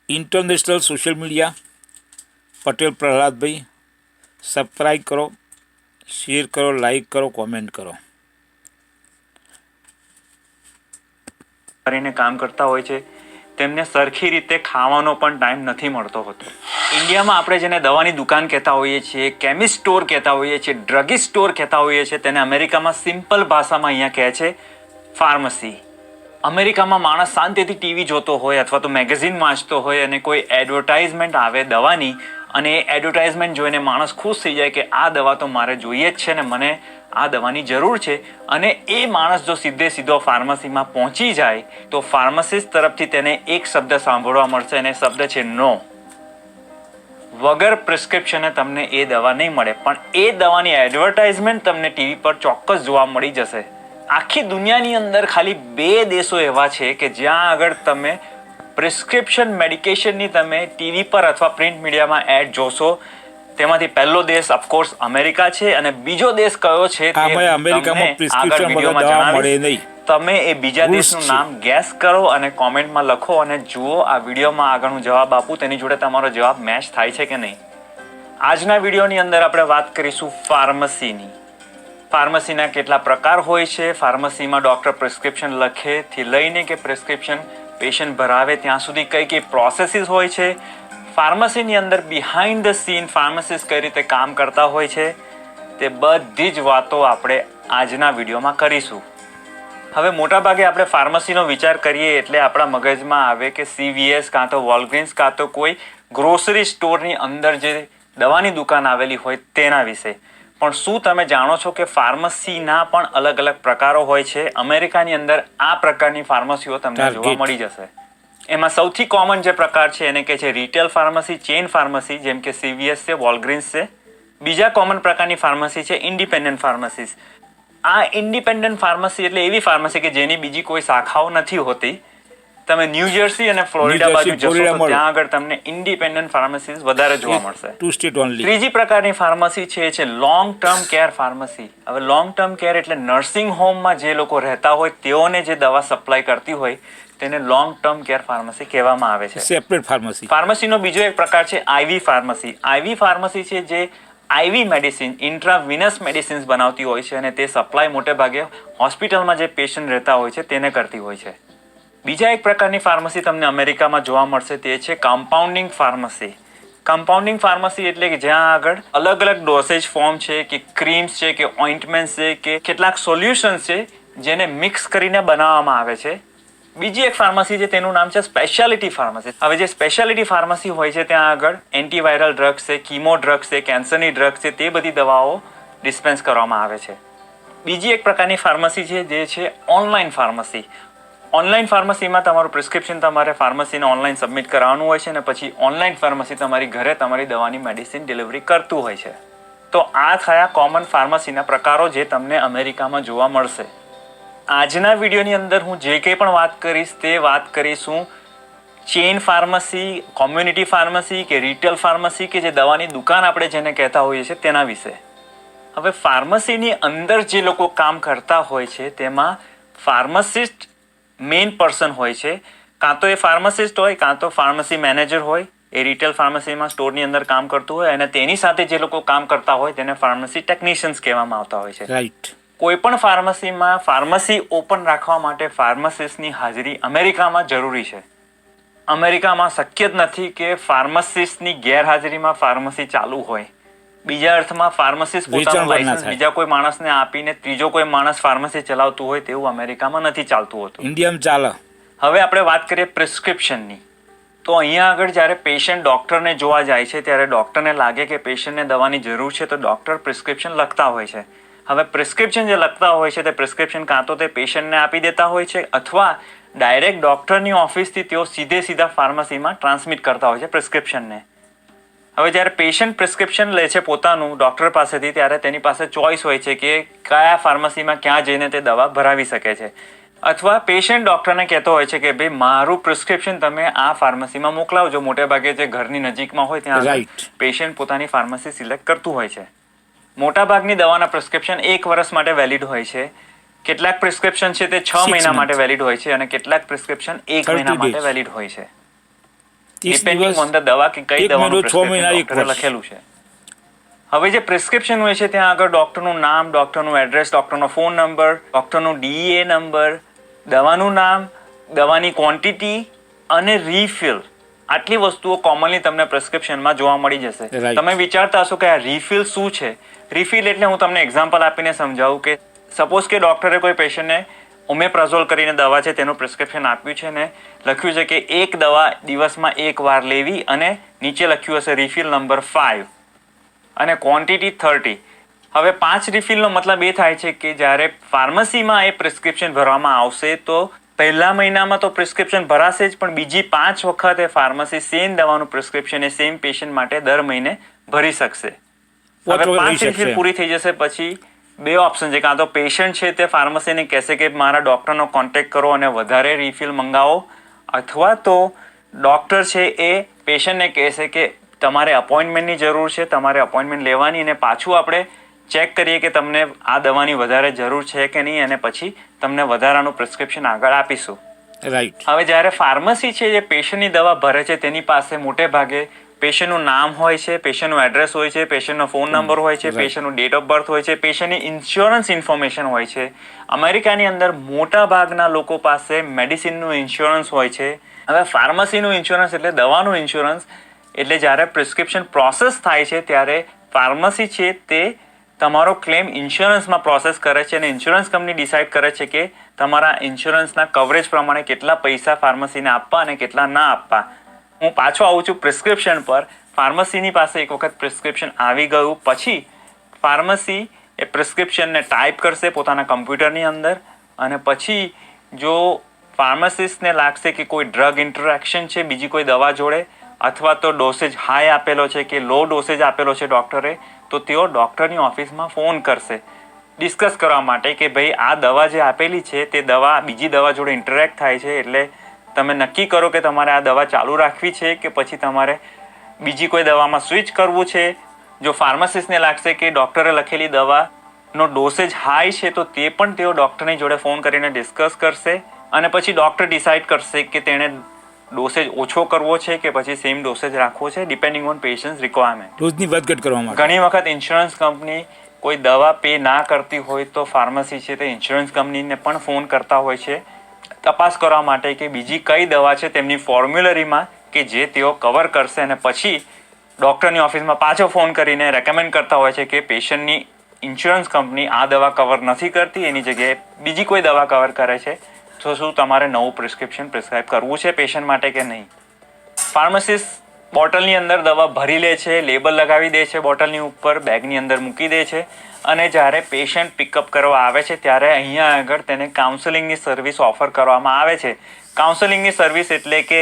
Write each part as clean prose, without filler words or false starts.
International social media Patel Prahlad भाई subscribe करो, शेर करो, लाइक करो, कॉमेंट करो। કરીને કામ કરતા હોય છે તેમને સરખી રીતે ખાવાનો પણ ટાઈમ નથી મળતો હોતો। ઇન્ડિયામાં આપણે જેને દવાની દુકાન કહેતા હોઈએ છીએ, કેમિસ્ટ સ્ટોર કહેતા હોઈએ છીએ, ડ્રગિસ્ટ સ્ટોર કહેતા હોઈએ છીએ, તેને અમેરિકામાં સિમ્પલ ભાષામાં અહીંયા કહે છે ફાર્મસી। અમેરિકામાં માણસ શાંતિથી ટીવી જોતો હોય અથવા તો મેગેઝિન વાંચતો હોય અને કોઈ એડવર્ટાઇઝમેન્ટ આવે દવાની અને એ એડવર્ટાઇઝમેન્ટ જોઈને માણસ ખુશ થઈ જાય કે આ દવા તો મારે જોઈએ જ છે ને મને આ દવાની જરૂર છે, અને એ માણસ જો સીધો ફાર્મસીમાં પહોંચી જાય તો ફાર્મસિસ્ટ તરફથી તેને એક શબ્દ સાંભળવા મળશે અને શબ્દ છે નો। વગર પ્રિસ્ક્રિપ્શને તમને એ દવા નહીં મળે, પણ એ દવાની એડવર્ટાઇઝમેન્ટ તમને ટીવી પર ચોક્કસ જોવા મળી જશે। આખી દુનિયાની અંદર ખાલી 2 દેશો એવા છે કે જ્યાં આગળ તમે પ્રિસ્ક્રિપ્શન મેડિકેશનની તમે ટીવી પર અથવા પ્રિન્ટ મીડિયામાં એડ જોશો। તેમાંથી પહેલો દેશ ઓફકોર્સ અમેરિકા છે અને બીજો દેશ કયો છે તે અમેરિકામાં પ્રિસ્ક્રિપ્શન વગર દવા મળે નહીં। તમે એ બીજા દેશનું નામ ગેસ કરો અને કોમેન્ટમાં લખો અને જુઓ આ વિડીયોમાં આગળ હું જવાબ આપું તેની જોડે તમારો જવાબ મેચ થાય છે કે નહીં। આજના વિડીયોની અંદર આપણે વાત કરીશું ફાર્મસીની। ફાર્મસીના કેટલા પ્રકાર હોય છે, ફાર્મસીમાં ડૉક્ટર પ્રિસ્ક્રિપ્શન લખેથી લઈને કે પ્રિસ્ક્રિપ્શન પેશન્ટ ભરાવે ત્યાં સુધી કઈ કઈ પ્રોસેસીસ હોય છે, ફાર્મસીની અંદર બિહાઇન્ડ ધ સીન ફાર્મસિસ્ટ કઈ રીતે કામ કરતા હોય છે, તે બધી જ વાતો આપણે આજના વિડીયોમાં કરીશું। હવે મોટાભાગે આપણે ફાર્મસીનો વિચાર કરીએ એટલે આપણા મગજમાં આવે કે CVS કાં તો વોલગ્રીન્સ કાં તો કોઈ ગ્રોસરી સ્ટોરની અંદર જે દવાની દુકાન આવેલી હોય તેના વિશે। પણ શું તમે જાણો છો કે ફાર્મસીના પણ અલગ અલગ પ્રકારો હોય છે? અમેરિકાની અંદર આ પ્રકારની ફાર્મસીઓ તમને જોવા મળી જશે। એમાં સૌથી કોમન જે પ્રકાર છે એને કહે છે રિટેલ ફાર્મસી, ચેઇન ફાર્મસી, જેમ કે CVS છે, વોલગ્રીન્સ છે। બીજા કોમન પ્રકારની ફાર્મસી છે ઇન્ડિપેન્ડન્ટ ફાર્મસીસ। આ ઇન્ડિપેન્ડન્ટ ફાર્મસી એટલે એવી ફાર્મસી કે જેની બીજી કોઈ શાખાઓ નથી હોતી। તમે ન્યૂ જર્સી અને ફ્લોરિડા બાજુ જશો તો ત્યાં આગળ તમને ઇન્ડિપેન્ડન્ટ ફાર્મસીસ વધારે જોવા મળશે। Two state only. ત્રીજી પ્રકારની ફાર્મસી છે લોંગ ટર્મ કેર ફાર્મસી। હવે લોંગ ટર્મ કેર એટલે નર્સિંગ હોમમાં જે લોકો રહેતા હોય તેઓને જે દવા સપ્લાય કરતી હોય તેને લોંગ ટર્મ કેર ફાર્મસી કહેવામાં આવે છે। Separate pharmacy. ફાર્મસીનો બીજો એક પ્રકાર છે IV ફાર્મસી। IV ફાર્મસી છે જે IV મેડિસિન, ઇન્ટ્રાવિનસ મેડિસિન્સ બનાવતી હોય છે અને તે સપ્લાય મોટે ભાગે હોસ્પિટલમાં જે પેશન્ટ રહેતા હોય છે તેને કરતી હોય છે। બીજા એક પ્રકારની ફાર્મસી તમને અમેરિકામાં જોવા મળશે તે છે કમ્પાઉન્ડિંગ ફાર્મસી। કમ્પાઉન્ડિંગ ફાર્મસી એટલે કે જ્યાં આગળ અલગ અલગ ડોસેજ ફોર્મ છે કે ક્રીમ્સ છે કે ઓઇન્ટમેન્ટ્સ છે કે કેટલાક સોલ્યુશન્સ છે જેને મિક્સ કરીને બનાવવામાં આવે છે। બીજી એક ફાર્મસી છે તેનું નામ છે સ્પેશિયાલિટી ફાર્મસી। હવે જે સ્પેશિયાલિટી ફાર્મસી હોય છે ત્યાં આગળ એન્ટીવાયરલ ડ્રગ્સ છે, કીમો ડ્રગ્સ છે, કેન્સરની ડ્રગ્સ છે, તે બધી દવાઓ ડિસ્પેન્સ કરવામાં આવે છે। બીજી એક પ્રકારની ફાર્મસી છે જે છે ઓનલાઈન ફાર્મસી। ઓનલાઈન ફાર્મસીમાં તમારું પ્રિસ્ક્રિપ્શન તમારે ફાર્મસીને ઓનલાઈન સબમિટ કરાવવાનું હોય છે અને પછી ઓનલાઈન ફાર્મસી તમારી ઘરે તમારી દવાની મેડિસિન ડિલિવરી કરતું હોય છે। તો આ થયા કોમન ફાર્મસીના પ્રકારો જે તમને અમેરિકામાં જોવા મળશે। આજના વિડીયોની અંદર હું જે કંઈ પણ વાત કરીશ તે વાત કરીશું ચેઇન ફાર્મસી, કોમ્યુનિટી ફાર્મસી કે રિટેલ ફાર્મસી કે જે દવાની દુકાન આપણે જેને કહેતા હોઈએ છીએ તેના વિશે। હવે ફાર્મસીની અંદર જે લોકો કામ કરતા હોય છે તેમાં ફાર્મસિસ્ટ મેઇન પર્સન હોય છે। કાં તો એ ફાર્મસિસ્ટ હોય કાં તો ફાર્મસી મેનેજર હોય, એ રિટેલ ફાર્મસીમાં સ્ટોરની અંદર કામ કરતું હોય અને તેની સાથે જે લોકો કામ કરતા હોય તેને ફાર્મસી ટેકનિશિયન્સ કહેવામાં આવતા હોય છે। રાઈટ। કોઈ પણ ફાર્મસીમાં ફાર્મસી ઓપન રાખવા માટે ફાર્મસિસ્ટની હાજરી અમેરિકામાં જરૂરી છે। અમેરિકામાં શક્ય જ નથી કે ફાર્મસિસ્ટની ગેરહાજરીમાં ફાર્મસી ચાલુ હોય। બીજા અર્થમાં ફાર્મસિસ્ટ પોતાનું લાયસન્સ બીજા કોઈ માણસને આપીને ત્રીજો કોઈ માણસ ફાર્મસી ચલાવતું હોય તેવું અમેરિકામાં નથી ચાલતું હોતું। ઇન્ડિયામાં ચાલે। હવે આપણે વાત કરીએ પ્રિસ્ક્રિપ્શનની, તો અહીંયા આગળ જ્યારે પેશન્ટ ડૉક્ટરને જોવા જાય છે ત્યારે ડૉક્ટરને લાગે કે પેશન્ટને દવાની જરૂર છે તો ડૉક્ટર પ્રિસ્ક્રિપ્શન લખતા હોય છે। હવે પ્રિસ્ક્રિપ્શન જે લખતા હોય છે તે પ્રિસ્ક્રિપ્શન કાં તો તે પેશન્ટને આપી દેતા હોય છે અથવા ડાયરેક્ટ ડૉક્ટરની ઓફિસથી તેઓ સીધા ફાર્મસીમાં ટ્રાન્સમિટ કરતા હોય છે પ્રિસ્ક્રિપ્શનને। હવે જ્યારે પેશન્ટ પ્રિસ્ક્રિપ્શન લે છે પોતાનું ડૉક્ટર પાસેથી ત્યારે તેની પાસે ચોઇસ હોય છે કે કયા ફાર્મસીમાં ક્યાં જઈને તે દવા ભરાવી શકે છે, અથવા પેશન્ટ ડૉક્ટરને કહેતો હોય છે કે ભાઈ મારું પ્રિસ્ક્રિપ્શન તમે આ ફાર્મસીમાં મોકલાવજો। મોટે ભાગે જે ઘરની નજીકમાં હોય ત્યાં પેશન્ટ પોતાની ફાર્મસી સિલેક્ટ કરતું હોય છે। મોટાભાગની દવાના પ્રિસ્ક્રિપ્શન 1 વર્ષ માટે વેલિડ હોય છે। કેટલાક પ્રિસ્ક્રિપ્શન છે તે 6 મહિના માટે વેલિડ હોય છે અને કેટલાક પ્રિસ્ક્રિપ્શન 1 મહિના માટે વેલિડ હોય છે। 30 ડિપેન્ડિંગ દિવસ, ઓન ધ દવા કે કઈ એક મહિનો, દવાનું 6 મહિના, એક ડોક્ટરે વર્ષ. લખેલું છે. હવે જે પ્રિસ્ક્રિપ્શન હોય છે ત્યાં આગળ ડૉક્ટરનું નામ, ડૉક્ટરનું એડ્રેસ, ડૉક્ટરનો ફોન નંબર, ડૉક્ટરનું DEA નંબર, દવાનું નામ, દવાની ક્વોન્ટિટી અને રીફિલ, આટલી વસ્તુઓ કોમનલી તમને પ્રિસ્ક્રિપ્શનમાં જોવા મળી જશે. Right. તમે વિચારતા હશો કે આ રીફિલ શું છે? રીફિલ એટલે હું તમને એક્ઝામ્પલ આપીને સમજાવું કે સપોઝ કે ડૉક્ટરે કોઈ પેશન્ટને ઓમેપ્રાઝોલ કરીને દવા છે તેનું પ્રિસ્ક્રિપ્શન આપ્યું છે ને લખ્યું છે કે એક દવા દિવસમાં એક વાર લેવી અને નીચે લખ્યું હશે રીફિલ નંબર 5 અને ક્વોન્ટિટી 30. હવે 5 રિફિલનો મતલબ એ થાય છે કે જ્યારે ફાર્મસીમાં એ પ્રિસ્ક્રિપ્શન ભરવામાં આવશે તો પહેલા મહિનામાં તો પ્રિસ્ક્રિપ્શન ભરાશે જ, પણ બીજી 5 વખત એ ફાર્મસી સેમ દવાનું પ્રિસ્ક્રિપ્શન એ સેમ પેશન્ટ માટે દર મહિને ભરી શકશે. હવે 5 રિફિલ પૂરી થઈ જશે પછી બે ઓપ્શન છે, કાં તો પેશન્ટ છે તે ફાર્મસીને કહેશે કે મારા ડૉક્ટરનો કોન્ટેક્ટ કરો અને વધારે રિફિલ મંગાવો, અથવા તો ડૉક્ટર છે એ પેશન્ટને કહેશે કે તમારે અપોઇન્ટમેન્ટની જરૂર છે, તમારે અપોઇન્ટમેન્ટ લેવાની અને પાછું આપણે ચેક કરીએ કે તમને આ દવાની વધારે જરૂર છે કે નહીં અને પછી તમને વધારાનું પ્રિસ્ક્રિપ્શન આગળ આપીશું. રાઈટ. હવે જ્યારે ફાર્મસી છે જે પેશન્ટની દવા ભરે છે તેની પાસે મોટે ભાગે પેશન્ટનું નામ હોય છે, પેશન્ટનું એડ્રેસ હોય છે, પેશન્ટનો ફોન નંબર હોય છે, પેશન્ટનું ડેટ ઓફ બર્થ હોય છે, પેશન્ટની ઇન્સ્યોરન્સ ઇન્ફોર્મેશન હોય છે. અમેરિકાની અંદર મોટા ભાગના લોકો પાસે મેડિસિનનું ઇન્સ્યોરન્સ હોય છે. હવે ફાર્મસીનું ઇન્સ્યોરન્સ એટલે દવાનું ઇન્સ્યોરન્સ, એટલે જ્યારે પ્રિસ્ક્રિપ્શન પ્રોસેસ થાય છે ત્યારે ફાર્મસી છે તે તમારો ક્લેમ ઇન્સ્યોરન્સમાં પ્રોસેસ કરે છે અને ઇન્સ્યોરન્સ કંપની ડિસાઇડ કરે છે કે તમારા ઇન્સ્યોરન્સના કવરેજ પ્રમાણે કેટલા પૈસા ફાર્મસીને આપવા અને કેટલા ના આપવા. હું પાછો આવું છું પ્રિસ્ક્રિપ્શન પર. ફાર્મસીની પાસે એક વખત પ્રિસ્ક્રિપ્શન આવી ગયું પછી ફાર્મસી એ પ્રિસ્ક્રિપ્શનને ટાઈપ કરશે પોતાના કમ્પ્યુટરની અંદર અને પછી જો ફાર્માસિસ્ટને લાગશે કે કોઈ ડ્રગ ઇન્ટરેક્શન છે બીજી કોઈ દવા જોડે અથવા તો ડોસેજ હાઈ આપેલો છે કે લો ડોસેજ આપેલો છે ડૉક્ટરે, તો તેઓ ડૉક્ટરની ઓફિસમાં ફોન કરશે ડિસ્કસ કરવા માટે કે ભાઈ આ દવા જે આપેલી છે તે દવા બીજી દવા જોડે ઇન્ટરેક્ટ થાય છે, એટલે તમે નક્કી કરો કે તમારે આ દવા ચાલુ રાખવી છે કે પછી તમારે બીજી કોઈ દવામાં સ્વિચ કરવું છે. જો ફાર્માસિસ્ટને લાગશે કે ડૉક્ટરે લખેલી દવાનો ડોસેજ હાઈ છે તો તે પણ તેઓ ડૉક્ટરની જોડે ફોન કરીને ડિસ્કસ કરશે અને પછી ડૉક્ટર ડિસાઇડ કરશે કે તેણે ડોસેજ ઓછો કરવો છે કે પછી સેમ ડોસેજ રાખવો છે ડિપેન્ડિંગ ઓન પેશન્ટ્સ રિક્વાયરમેન્ટ. ડોઝની વધઘટ કરવા માટે ઘણી વખત ઇન્સ્યોરન્સ કંપની કોઈ દવા પે ના કરતી હોય તો ફાર્મસી છે તે ઇન્સ્યોરન્સ કંપનીને પણ ફોન કરતા હોય છે તપાસ કરવા માટે કે બીજી કઈ દવા છે તેમની ફોર્મ્યુલરીમાં કે જે તેઓ કવર કરશે અને પછી ડૉક્ટરની ઓફિસમાં પાછો ફોન કરીને રેકમેન્ડ કરતા હોય છે કે પેશન્ટની ઇન્સ્યોરન્સ કંપની આ દવા કવર નથી કરતી, એની જગ્યાએ બીજી કોઈ દવા કવર કરે છે, તો શું તમારે નવું પ્રિસ્ક્રિપ્શન પ્રિસ્ક્રાઇબ કરવું છે પેશન્ટ માટે કે નહીં. ફાર્માસિસ્ટ બોટલની અંદર દવા ભરી લે છે, લેબલ લગાવી દે છે બોટલની ઉપર, બેગની અંદર મૂકી દે છે અને જ્યારે પેશન્ટ પિકઅપ કરવા આવે છે ત્યારે અહીંયા આગળ તેને કાઉન્સેલિંગની સર્વિસ ઓફર કરવામાં આવે છે. કાઉન્સેલિંગની સર્વિસ એટલે કે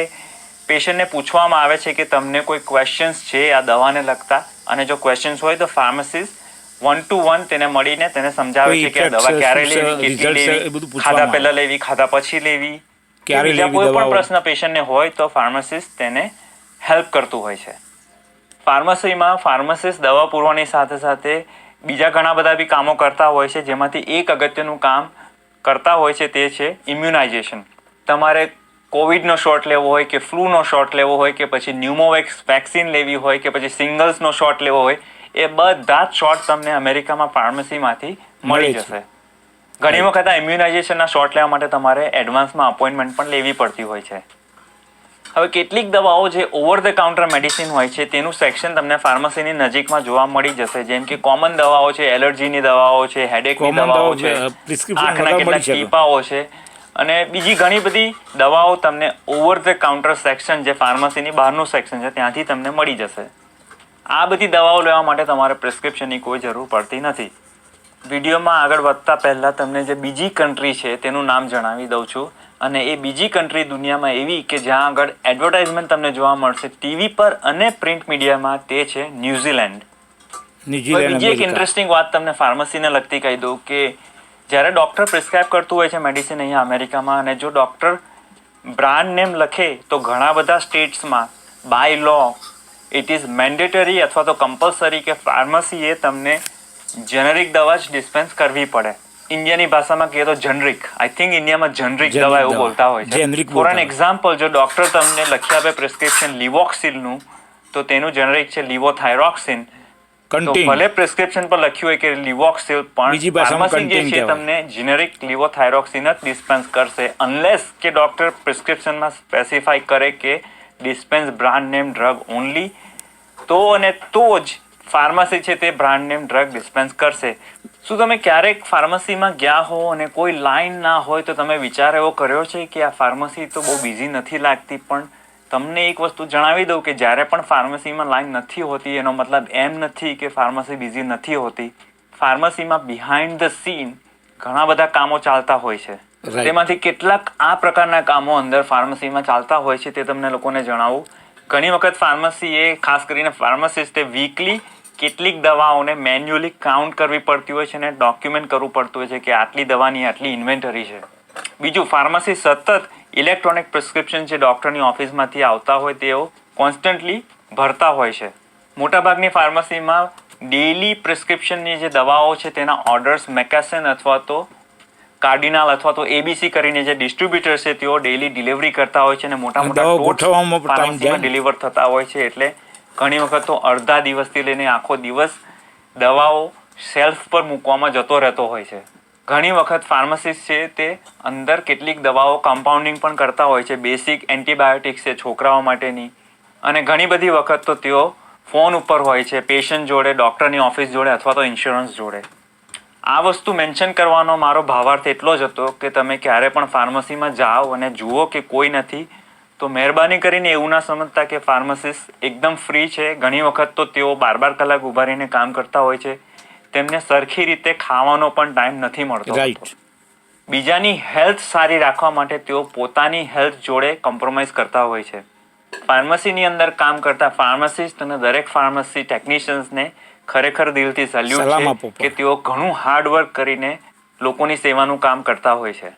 પેશન્ટને પૂછવામાં આવે છે કે તમને કોઈ ક્વેશ્ચન્સ છે આ દવાને લગતા, અને જો ક્વેશ્ચન્સ હોય તો ફાર્માસિસ્ટ 1 to 1 તેને મળીને તેને સમજાવે છે કે આ દવા ક્યારે લેવી, કેટલી લેવી, ખાધા પહેલા લેવી, ખાધા પછી લેવી, ક્યારે લેવી, કોઈ પણ પ્રશ્ન પેશન્ટને હોય તો ફાર્માસિસ્ટ તેને હેલ્પ કરતું હોય છે. ફાર્મસીમાં ફાર્માસિસ્ટ દવા પૂરવાની સાથે સાથે બીજા ઘણા બધા બી કામો કરતા હોય છે, જેમાંથી એક અગત્યનું કામ કરતા હોય છે તે છે ઇમ્યુનાઇઝેશન. તમારે કોવિડનો શોટ લેવો હોય કે ફ્લૂનો શોટ લેવો હોય કે પછી ન્યુમોવેક્સ વેક્સિન લેવી હોય કે પછી સિંગલ્સનો શોટ લેવો હોય, એ બધા જ શોટ તમને અમેરિકામાં ફાર્મસીમાંથી મળી જશે. ઘણી વખત આ ઇમ્યુનાઇઝેશનના શોટ લેવા માટે તમારે એડવાન્સમાં અપોઇન્ટમેન્ટ પણ લેવી પડતી હોય છે. હવે કેટલીક દવાઓ જે ઓવર ધ કાઉન્ટર મેડિસિન હોય છે તેનું સેક્શન તમને ફાર્મસીની નજીકમાં જોવા મળી જશે, જેમ કે કોમન દવાઓ છે, એલર્જીની દવાઓ છે, હેડેકની દવાઓ છે, આંખના કેટલાક ટીપાઓ છે અને બીજી ઘણી બધી દવાઓ તમને ઓવર ધ કાઉન્ટર સેક્શન જે ફાર્મસીની બહારનું સેક્શન છે ત્યાંથી તમને મળી જશે. આ બધી દવાઓ લેવા માટે તમારે પ્રિસ્ક્રિપ્શનની કોઈ જરૂર પડતી નથી. વિડીયોમાં આગળ વધતા પહેલાં તમને જે બીજી કન્ટ્રી છે તેનું નામ જણાવી દઉં છું, અને એ બીજી કન્ટ્રી દુનિયામાં એવી કે જ્યાં આગળ એડવર્ટાઇઝમેન્ટ તમને જોવા મળશે ટીવી પર અને પ્રિન્ટ મીડિયામાં, તે છે ન્યૂઝીલેન્ડ. બીજી એક ઇન્ટરેસ્ટિંગ વાત તમને ફાર્મસીને લગતી કહી દઉં કે જ્યારે ડૉક્ટર પ્રિસ્ક્રાઇબ કરતું હોય છે મેડિસિન અહીંયા અમેરિકામાં, અને જો ડૉક્ટર બ્રાન્ડ નેમ લખે તો ઘણા બધા સ્ટેટ્સમાં by law it is mandatory અથવા તો કમ્પલસરી કે ફાર્મસીએ તમને જેનરિક દવા જ ડિસ્પેન્સ કરવી પડે. ઇન્ડિયાની ભાષામાં કહીએ તો જનરિક, આઈ થિંક ઇન્ડિયામાં જનરિક Generic દવા એવું દવા. બોલતા હોય છે. Generic ફોર એન બોલતા હોય. એક્ઝામ્પલ, જો ડોક્ટર તમને લખી આપે પ્રિસ્ક્રિપ્શન લિવોક્સિલનું, તો તેનું જનરિક છે લિવોથાયરોક્સિન. તો કન્ટેન ભલે પ્રિસ્ક્રિપ્શન પર લખ્યું હોય કે લિવોક્સિલ, પણ બીજી ભાષામાં ફાર્મસી જે contain છે કહેવાય. તમને જેનેરિક લિવોથાયરોક્સિન જ ડિસ્પેન્સ કરશે, અનલેસ કે ડોક્ટર પ્રિસ્ક્રિપ્શનમાં સ્પેસિફાઈ કરે કે dispense brand name drug only, તો અને તો જ ફાર્મસી છે તે બ્રાન્ડ નેમ ડ્રગ ડિસ્પેન્સ કરશે. શું તમે ક્યારેક ફાર્મસીમાં ગયા હો અને કોઈ લાઈન ના હોય તો તમે વિચાર એવો કર્યો છે કે આ ફાર્મસી તો બહુ બિઝી નથી લાગતી? પણ તમને એક વસ્તુ જણાવી દઉં કે જ્યારે પણ ફાર્મસીમાં લાઈન નથી હોતી એનો મતલબ એમ નથી કે ફાર્મસી બિઝી નથી હોતી. ફાર્મસીમાં બિહાઇન્ડ ધ સીન ઘણા બધા કામો ચાલતા હોય છે. Right. તેમાંથી કેટલાક આ પ્રકારના કામો અંદર ફાર્મસીમાં ચાલતા હોય છે, તે તમને લોકોને જણાવું. ઘણી વખત ફાર્મસી એ ખાસ કરીને ફાર્માસિસ્ટે વીકલી કેટલીક દવાઓને મેન્યુઅલી કાઉન્ટ કરવી પડતી હોય છે અને ડોક્યુમેન્ટ કરવું પડતું હોય છે કે આટલી દવાની આટલી ઇન્વેન્ટરી છે. બીજું, ફાર્મસી સતત ઇલેક્ટ્રોનિક પ્રિસ્ક્રિપ્શન જે ડોક્ટરની ઓફિસમાંથી આવતા હોય તેઓ કોન્સ્ટન્ટલી ભરતા હોય છે. મોટાભાગની ફાર્મસીમાં ડેઇલી પ્રિસ્ક્રિપ્શનની જે દવાઓ છે તેના ઓર્ડર્સ મેકાસેન અથવા તો કાર્ડિનાલ અથવા તો એબીસી કરીને જે ડિસ્ટ્રીબ્યુટર છે તેઓ ડેઇલી ડિલિવરી કરતા હોય છે અને મોટા મોટા દવાઓ ટોટ્સ ગોઠવવામાં પણ time જાય ફાર્મસીમાં ને. ડિલિવર થતા હોય છે. એટલે ઘણી વખત તો અડધા દિવસથી લઈને આખો દિવસ દવાઓ શેલ્ફ પર મૂકવામાં જતો રહેતો હોય છે. ઘણી વખત ફાર્મસિસ્ટ છે તે અંદર કેટલીક દવાઓ કમ્પાઉન્ડિંગ પણ કરતા હોય છે, બેસિક એન્ટીબાયોટિક્સ છે છોકરાઓ માટેની, અને ઘણી બધી વખત તો તેઓ ફોન ઉપર હોય છે પેશન્ટ જોડે, ડૉક્ટરની ઓફિસ જોડે અથવા તો ઇન્સ્યોરન્સ જોડે. આ વસ્તુ મેન્શન કરવાનો મારો ભાવાર્થ એટલો જ હતો કે તમે ક્યારે પણ ફાર્મસીમાં જાઓ અને જુઓ કે કોઈ નથી તો મહેરબાની કરીને એવું ના સમજતા કે ફાર્મસિસ્ટ એકદમ ફ્રી છે. ઘણી વખત તો તેઓ 12 કલાક ઊભા રહીને કામ કરતા હોય છે. તેમને સરખી રીતે ખાવાનો પણ ટાઈમ નથી મળતો. રાઈટ. બીજાની હેલ્થ સારી રાખવા માટે તેઓ પોતાની હેલ્થ જોડે કોમ્પ્રોમાઇઝ કરતા હોય છે. ફાર્મસીની અંદર કામ કરતા ફાર્માસિસ્ટ અને દરેક ફાર્મસી ટેકનિશિયન્સને ખરેખર દિલથી સલામ સલ્યુટ આપો છે કે તેઓ ઘણું હાર્ડવર્ક કરીને લોકોની સેવાનું કામ કરતા હોય છે.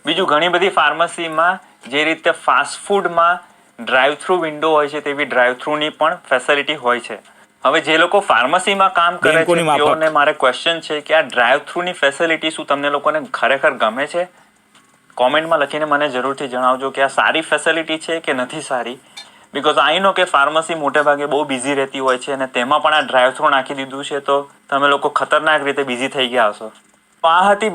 બીજું, ઘણી બધી ફાર્મસીમાં જે રીતે ફાસ્ટ ફૂડમાં ડ્રાઈવ થ્રુ વિન્ડો હોય છે તેવી ડ્રાઈવ થ્રુની પણ ફેસિલિટી હોય છે. હવે જે લોકો ફાર્મસીમાં કામ કરે છે બેંકોની માફક. તેઓને મારે ક્વેશ્ચન છે કે આ ડ્રાઈવ થ્રુની ફેસિલિટી શું તમને લોકોને ખરેખર ગમે છે? કોમેન્ટમાં લખીને મને જરૂરથી જણાવજો કે આ સારી ફેસિલિટી છે કે નથી સારી. બિકોઝ આઈ નો કે ફાર્મસી મોટે ભાગે બહુ બિઝી રહેતી હોય છે અને તેમાં પણ આ ડ્રાઈવ થ્રુ નાખી દીધું છે તો તમે લોકો ખતરનાક રીતે બિઝી થઈ ગયા હશો. તો આ હતી